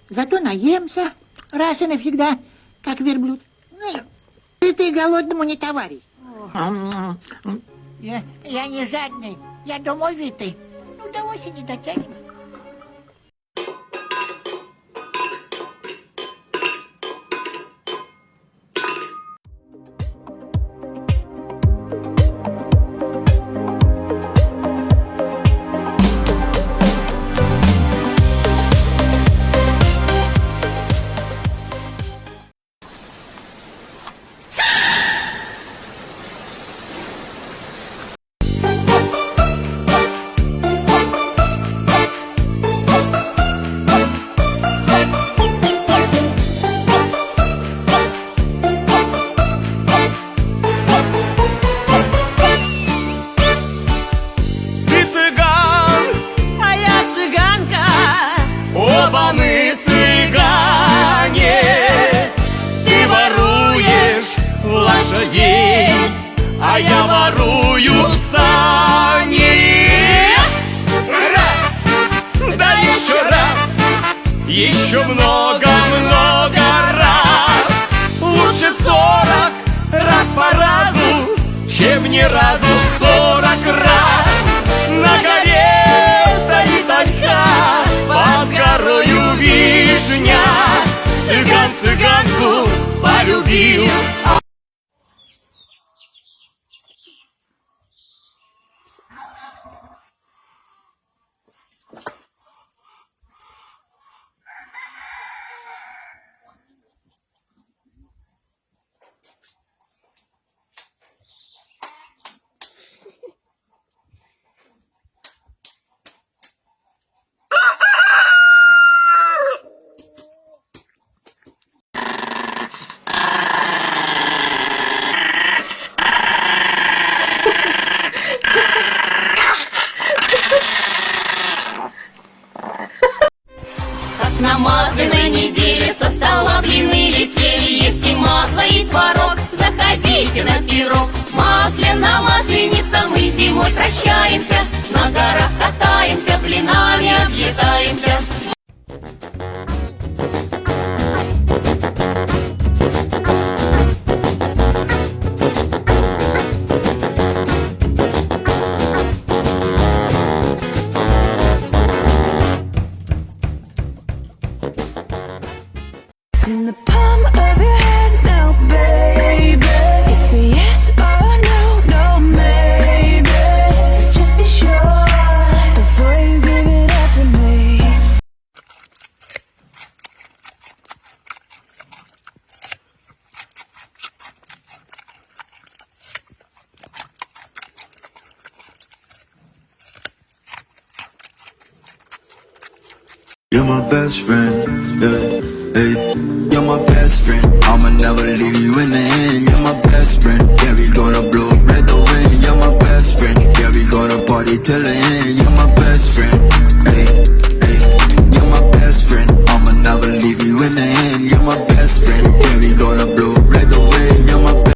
Зато наемся раз и навсегда, как верблюд. И ты голодному не товарищ. Я не жадный, я домовитый. Ну, до осени дотянем. А я ворую сани. Раз, да еще раз, еще много-много раз. Лучше 40 раз по разу, чем ни разу 40 раз. На горе стоит ольха, под горою вишня. Цыган цыганку полюбил. На масляной неделе со стола блины летели, есть и масло, и творог, заходите на пирог. Масляная масленица, мы зимой прощаемся, на горах катаемся, блинами объедаемся. In the palm of your hand now, baby. It's a yes or no, no maybe. So just be sure before you give it up to me. You're my best friend, yeah. Hey, you're my best friend. I'ma never leave you in the end. You're my best friend. Yeah, we gonna blow up red the wind. You're my best friend. Yeah, we gonna party till the end. You're my best friend. Hey, hey, you're my best friend. I'ma never leave you in the end. You're my best friend. Yeah, we gonna blow up red the wind. You're my best.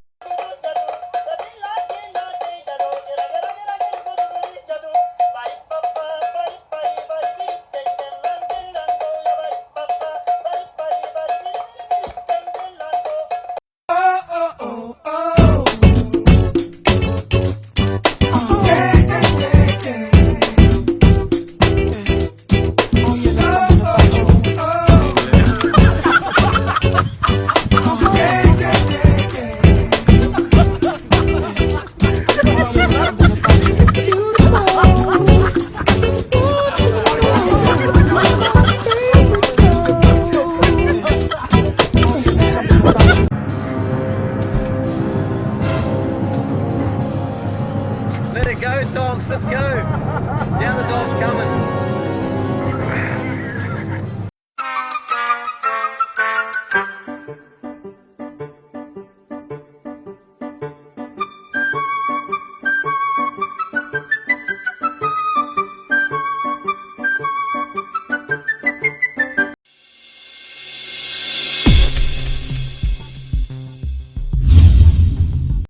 go, dogs, let's go. Now the dog's coming.